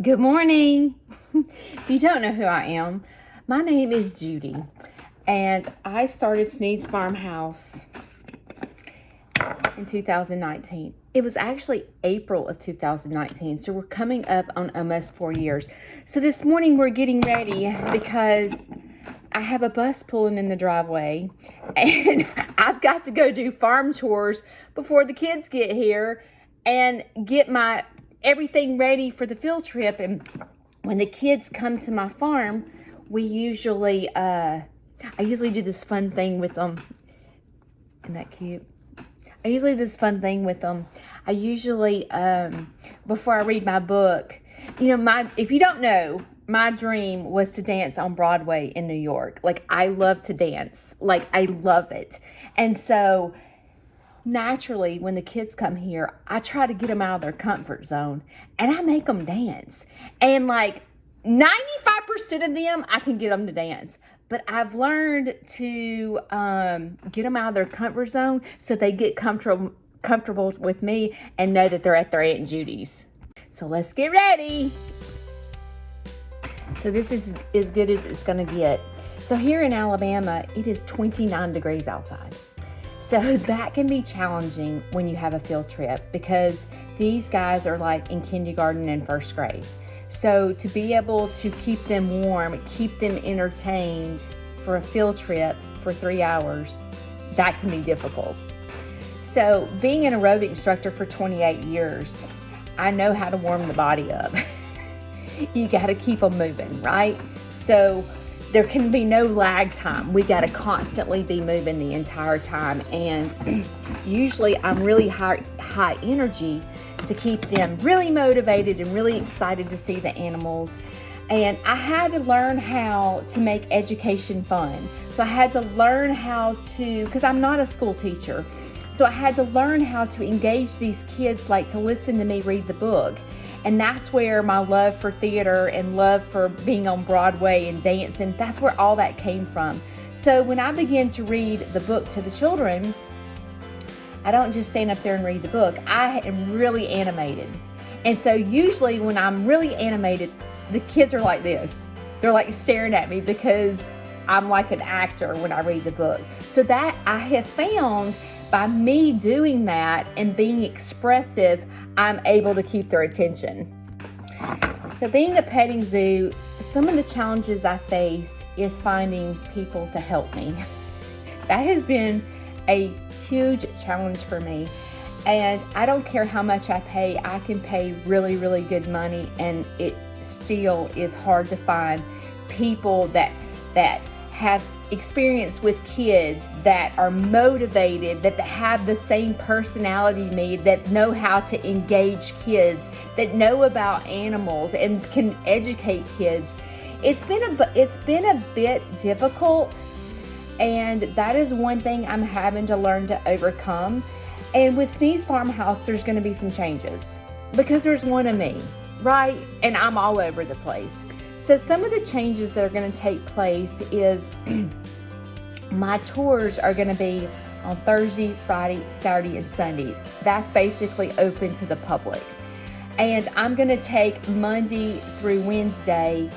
Good morning. If you don't know who I am, my name is Judy, and I started Snead's Farmhouse in 2019. It was actually April of 2019, so we're coming up on almost 4 years. So this morning we're getting ready because I have a bus pulling in the driveway, and I've got to go do farm chores before the kids get here and get my everything ready for the field trip. And when the kids come to my farm, we usually I usually do this fun thing with them. Isn't that cute? I usually do this fun thing with them. I usually before I read my book, if you don't know, my dream was to dance on Broadway in New York. Like, I love to dance. Like, I love it. And so naturally, when the kids come here, I try to get them out of their comfort zone and I make them dance. And like 95% of them, I can get them to dance. But I've learned to get them out of their comfort zone so they get comfortable with me and know that they're at their Aunt Judy's. So let's get ready. So this is as good as it's gonna get. So here in Alabama, it is 29 degrees outside. So that can be challenging when you have a field trip because these guys are like in kindergarten and first grade. So to be able to keep them warm, keep them entertained for a field trip for 3 hours, that can be difficult. So being an aerobic instructor for 28 years, I know how to warm the body up. You got to keep them moving, right? So there can be no lag time. We got to constantly be moving the entire time. And usually I'm really high energy to keep them really motivated and really excited to see the animals. And I had to learn how to make education fun. So I had to learn how to, because I'm not a school teacher, so I had to learn how to engage these kids, like to listen to me read the book. And that's where my love for theater and love for being on Broadway and dancing, that's where all that came from. So when I begin to read the book to the children, I don't just stand up there and read the book. I am really animated. And so usually when I'm really animated, the kids are like this. They're like staring at me because I'm like an actor when I read the book. So that I have found by me doing that and being expressive, I'm able to keep their attention. So being a petting zoo, some of the challenges I face is finding people to help me. That has been a huge challenge for me. And I don't care how much I pay, I can pay really, really good money, and it still is hard to find people that have experience with kids, that are motivated, that have the same personality me, that know how to engage kids, that know about animals and can educate kids. It's been a bit difficult, and that is one thing I'm having to learn to overcome. And with Snead's Farmhouse, there's going to be some changes because there's one of me, right? And I'm all over the place. So some of the changes that are going to take place is my tours are going to be on Thursday, Friday, Saturday, and Sunday. That's basically open to the public. And I'm going to take Monday through Wednesday,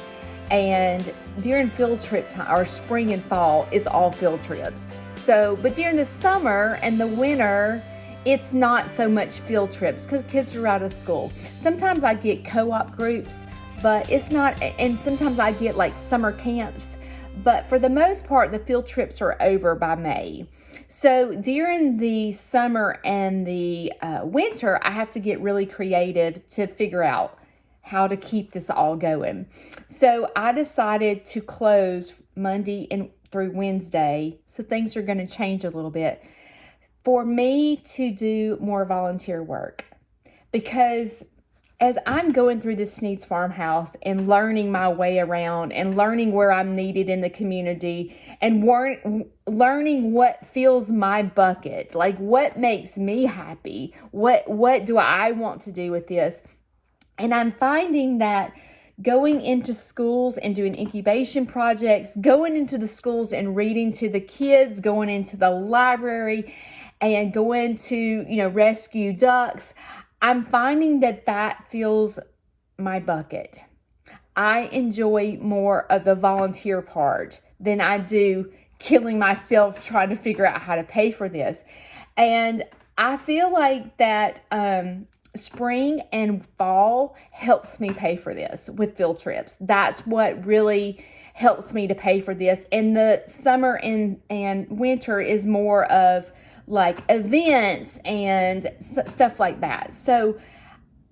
and during field trip time, or spring and fall, it's all field trips. So, but during the summer and the winter, it's not so much field trips because kids are out of school. Sometimes I get co-op groups, but it's not, and sometimes I get like summer camps. But for the most part, the field trips are over by May. So during the summer and the winter, I have to get really creative to figure out how to keep this all going. So I decided to close Monday and through Wednesday. So things are going to change a little bit for me to do more volunteer work, because as I'm going through this Snead's Farmhouse and learning my way around and learning where I'm needed in the community and learning what fills my bucket, like what makes me happy, what do I want to do with this? And I'm finding that going into schools and doing incubation projects, going into the schools and reading to the kids, going into the library and going to, rescue ducks, I'm finding that feels my bucket. I enjoy more of the volunteer part than I do killing myself trying to figure out how to pay for this. And I feel like that spring and fall helps me pay for this with field trips. That's what really helps me to pay for this. And the summer and winter is more of like events and stuff like that. So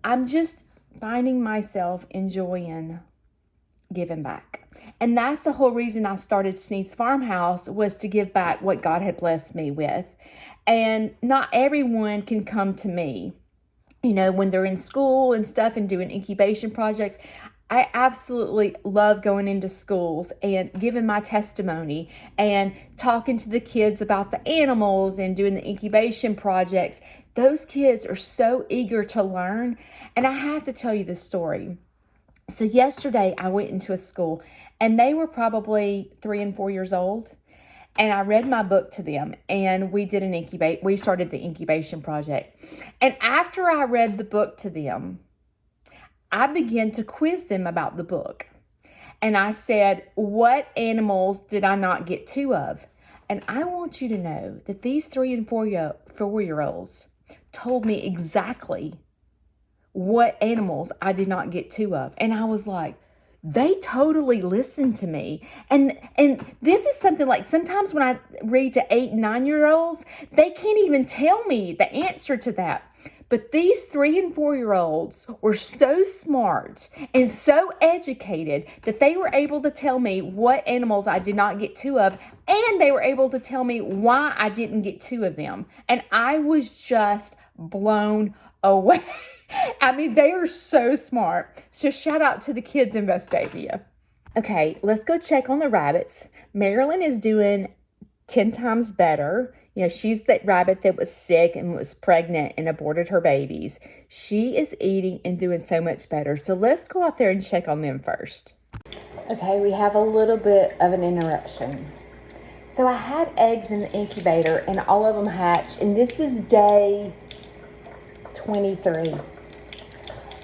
I'm just finding myself enjoying giving back. And that's the whole reason I started Snead's Farmhouse, was to give back what God had blessed me with. And not everyone can come to me, you know, when they're in school and stuff and doing incubation projects. I absolutely love going into schools and giving my testimony and talking to the kids about the animals and doing the incubation projects. Those kids are so eager to learn. And I have to tell you this story. So yesterday I went into a school and they were probably 3 and 4 years old. And I read my book to them and we started the incubation project. And after I read the book to them, I began to quiz them about the book. And I said, what animals did I not get 2 of? And I want you to know that these 3 and 4-year-olds told me exactly what animals I did not get 2 of. And I was like, they totally listened to me. And this is something like, sometimes when I read to 8 and 9-year-olds, they can't even tell me the answer to that. But these 3 and 4-year-olds were so smart and so educated that they were able to tell me what animals I did not get 2 of, and they were able to tell me why I didn't get 2 of them. And I was just blown away. I mean, they are so smart. So shout out to the kids in Vestavia. Okay, let's go check on the rabbits. Marilyn is doing 10 times better. You know, she's that rabbit that was sick and was pregnant and aborted her babies. She is eating and doing so much better. So let's go out there and check on them first. Okay, we have a little bit of an interruption. So I had eggs in the incubator and all of them hatched. And this is day 23.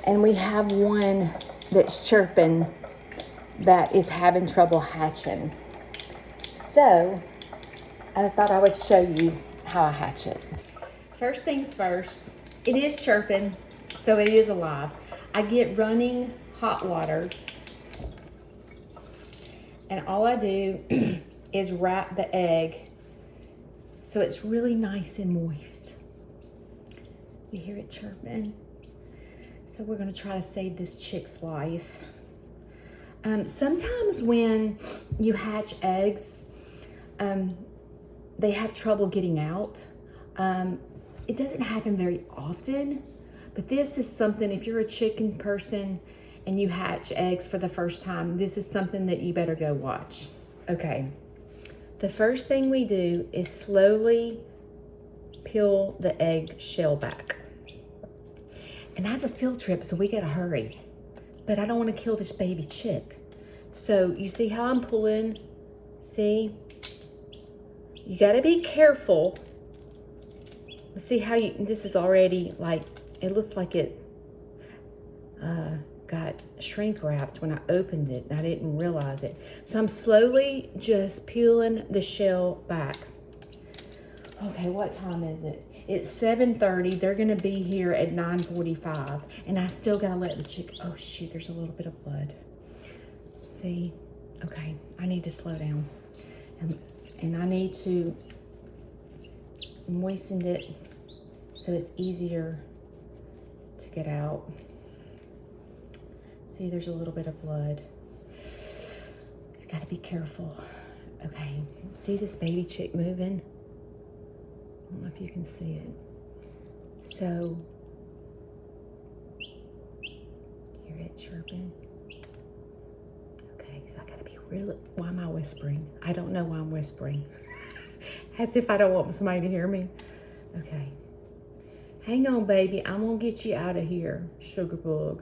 And we have one that's chirping that is having trouble hatching. So I thought I would show you how I hatch it. First things first, it is chirping, so it is alive. I get running hot water, and all I do is wrap the egg so it's really nice and moist. You hear it chirping? So we're gonna try to save this chick's life. Sometimes when you hatch eggs, they have trouble getting out. It doesn't happen very often, but this is something, if you're a chicken person and you hatch eggs for the first time, this is something that you better go watch. Okay, the first thing we do is slowly peel the egg shell back. And I have a field trip, so we gotta hurry. But I don't wanna kill this baby chick. So you see how I'm pulling? See? You gotta be careful. See how this is already like, it looks like it got shrink wrapped when I opened it and I didn't realize it. So I'm slowly just peeling the shell back. Okay, what time is it? It's 7:30. They're gonna be here at 9:45. And I still gotta let the chick, oh shoot, there's a little bit of blood. See, okay, I need to slow down. And I need to moisten it so it's easier to get out. See, there's a little bit of blood. You gotta be careful. Okay, see this baby chick moving? I don't know if you can see it. So, hear it chirping? Okay, so I gotta be really, why am I whispering? I don't know why I'm whispering. As if I don't want somebody to hear me. Okay. Hang on, baby. I'm gonna get you out of here, sugar bug.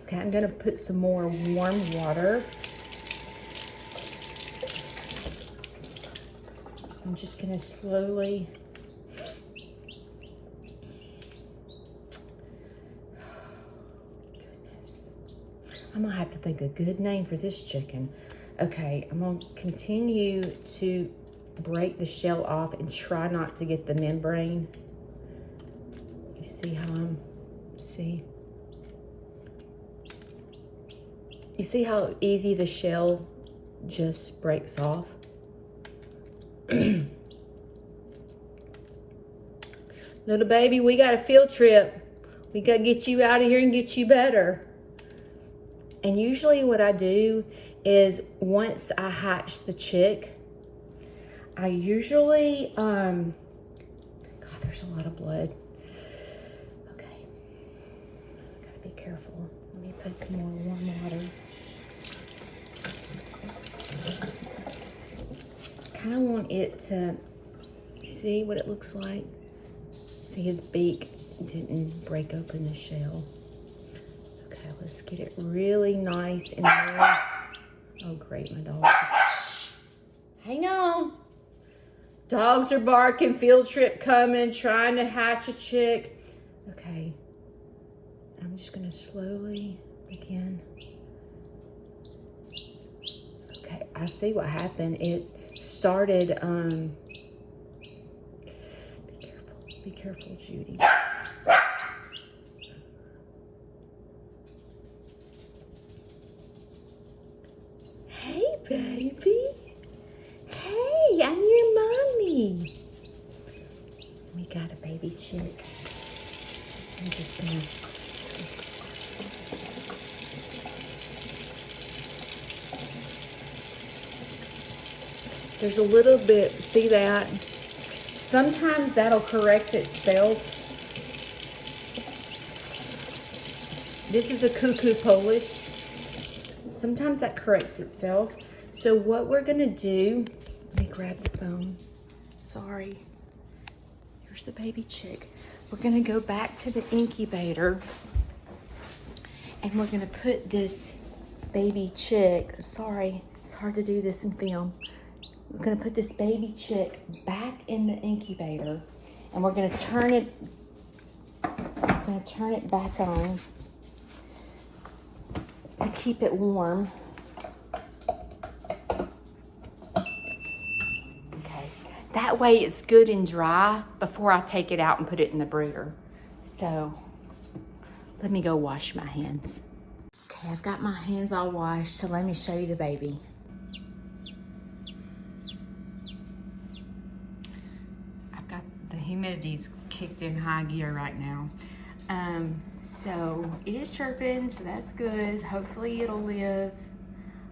Okay, I'm gonna put some more warm water. I'm just gonna slowly, goodness. I'm gonna have to think a good name for this chicken. Okay, I'm gonna continue to break the shell off and try not to get the membrane. You see how you see how easy the shell just breaks off? Little baby, we got a field trip. We got to get you out of here and get you better. And usually what I do is once I hatch the chick, I usually, God, there's a lot of blood. Okay, gotta be careful. Let me put some more warm water. Kind of want it to, see what it looks like? See, his beak didn't break open the shell. Okay, let's get it really nice and moist. Oh, great, my dog. Shh. Hang on. Dogs are barking, field trip coming, trying to hatch a chick. Okay, I'm just gonna slowly begin. Okay, I see what happened. It started, be careful, Judy. Hey, baby. Hey, I'm your mommy. We got a baby chick. I'm just gonna... There's a little bit, see that? Sometimes that'll correct itself. This is a cuckoo Polish. Sometimes that corrects itself. So what we're gonna do, let me grab the phone. Sorry. Here's the baby chick. We're gonna go back to the incubator and we're gonna put this baby chick, sorry, it's hard to do this in film. We're gonna put this baby chick back in the incubator and we're gonna turn it back on to keep it warm. Okay, that way it's good and dry before I take it out and put it in the brooder. So let me go wash my hands. Okay, I've got my hands all washed, so let me show you the baby. Humidity's kicked in high gear right now. So it is chirping, so that's good. Hopefully it'll live.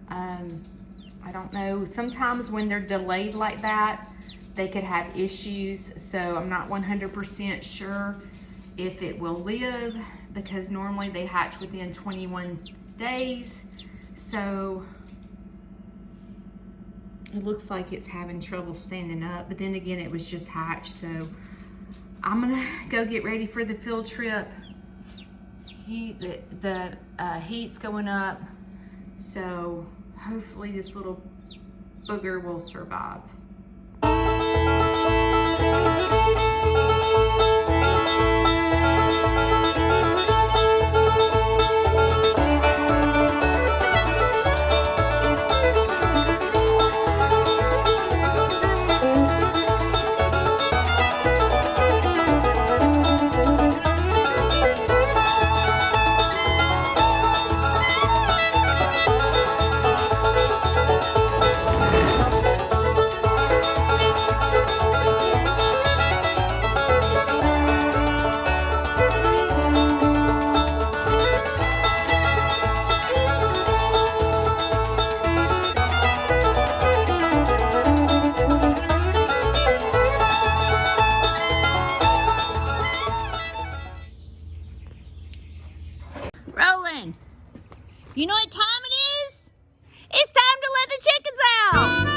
I don't know, sometimes when they're delayed like that, they could have issues. So I'm not 100% sure if it will live because normally they hatch within 21 days. So it looks like it's having trouble standing up, but then again, it was just hatched. So I'm gonna go get ready for the field trip. The heat's going up, so hopefully this little booger will survive. Rolling. You know what time it is? It's time to let the chickens out.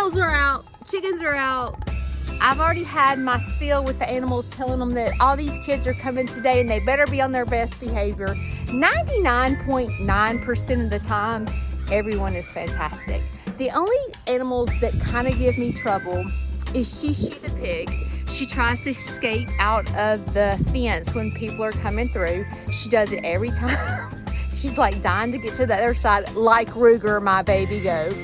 Fowls are out, chickens are out. I've already had my spiel with the animals telling them that all these kids are coming today and they better be on their best behavior. 99.9% of the time, everyone is fantastic. The only animals that kind of give me trouble is Shishi the pig. She tries to escape out of the fence when people are coming through. She does it every time. She's like dying to get to the other side, like Ruger, my baby goat.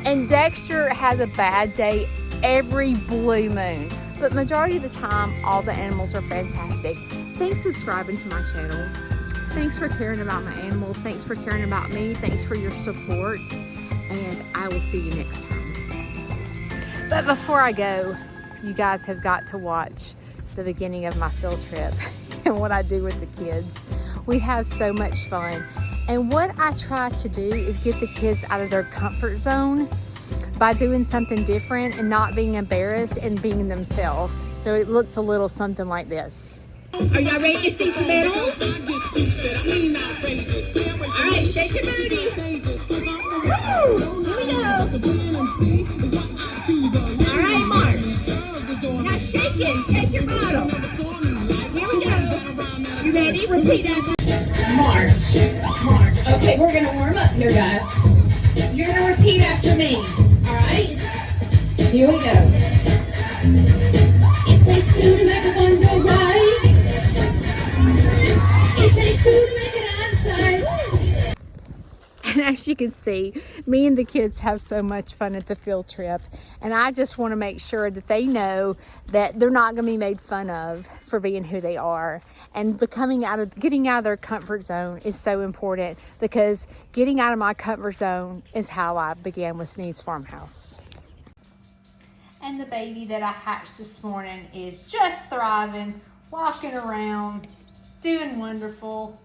And Dexter has a bad day every blue moon. But majority of the time, all the animals are fantastic. Thanks for subscribing to my channel. Thanks for caring about my animals. Thanks for caring about me. Thanks for your support. And I will see you next time. But before I go, you guys have got to watch the beginning of my field trip and what I do with the kids. We have so much fun. And what I try to do is get the kids out of their comfort zone by doing something different and not being embarrassed and being themselves. So it looks a little something like this. Are y'all ready to see some animals? All right, shake your booty. Woo! Here we go. All right, Mark. Now shake it. Shake your bottle. Here we go. You ready? Repeat after Mark. Mark. Okay, we're going to warm up here, guys. You're going to repeat after me. All right? Here we go. It takes two to make one go right. It takes two to make it outside. And as you can see, me and the kids have so much fun at the field trip. And I just want to make sure that they know that they're not going to be made fun of for being who they are. And getting out of their comfort zone is so important, because getting out of my comfort zone is how I began with Snead's Farmhouse. And the baby that I hatched this morning is just thriving, walking around, doing wonderful.